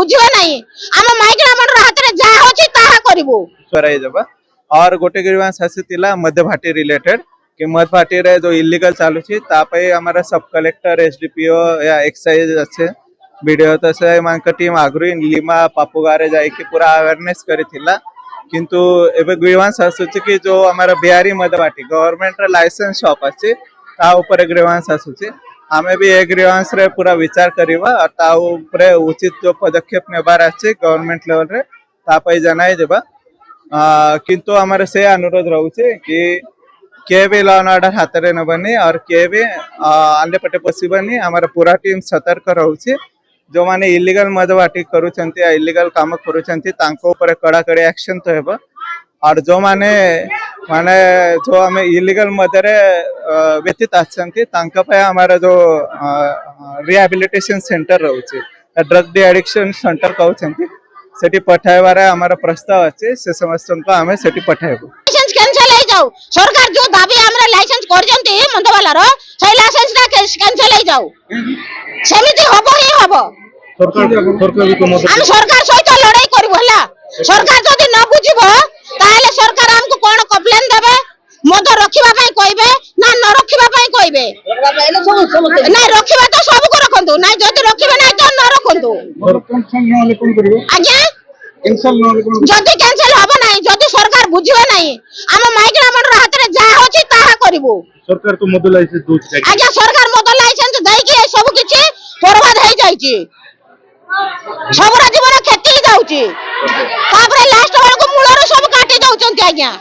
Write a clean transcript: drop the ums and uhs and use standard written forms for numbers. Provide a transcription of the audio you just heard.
बुझिबे नहीं हम माइग्रा मन हाथ रे जा होची ताहा करबो कराई जबा। और गोटे ग्रीवांस आसीतिला मध्य भाटी रिलेटेड कि मध्य भाटी रे जो इलीगल चालू छी तापे हमारा सब कलेक्टर एसडीपीओ या एक्साइज अच्छे वीडियो तो से मानक टीम आगरी लीमा पापुगारे जाई कि पूरा अवेयरनेस करिथिला किंतु एबे ग्रीवांस आसुची कि जो हमारा बिहारी मध्य भाटी गवर्नमेंट रे लाइसेंस शॉप अछि ता ऊपर ग्रीवांस आसुची हमें भी ए ग्रीवांस रे पूरा विचार करिवा और ता ऊपर उचित जो पदक्षेप नेबार अछि गवर्नमेंट लेवल रे तापई जनाई देबा। किंतु हमारे से अनुरोध रोचे कि के भी लॉ एंड ऑर्डर हाथ रे नबनी और के भी आले पटे पसिबनी हमारा पूरा टीम सतर्क रोचे जो माने इलीगल मदवाटी करूछंती या इलीगल काम करूछंती तांको ऊपर कड़ा कड़ी एक्शन तो हेबा और जो माने जो हमें इलीगल मदरे व्यतीत आछंती तांका पे हमारा जो रिहैबिलिटेशन सेंटर रोचे ड्रग डी एडिक्शन सेंटर कहउछंती सेठी पठाइबारे हमारा प्रस्ताव अछि से समस्त को हमें सेठी पठाइबो। लाइसेंस कैंसिल हो जाऊ सरकार जो दाबी हमरा लाइसेंस करजंती मंदवाला रो से लाइसेंस ना कैंसिल हो जाऊ सेमिति हबो ही हबो हम सरकार सहित लड़ाई करबो हला सरकार जदी न बुझिबो ताले सरकार हमको कोन कंप्लेन देबे मद रखिबा पई कहबे ना न रखिबा पई कहबे ना रखिबा तो सब को रखंतु ना जदी रखिबे ना तो न रखंतु आज्ञा जदी कैंसिल हबो नाही जदी सरकार बुझिबे नाही हम माइग्रा मन हाथ रे जा होची ताहा करबो सरकार तो मद लाइसेंस दोछ आज्ञा सरकार मद लाइसेंस देई कि सब किछि बर्बाद हो जाईची सबरा जीवन क्षति जाउची तापरे लास्ट बेल को मूलर सब काटी दउचंती आज्ञा।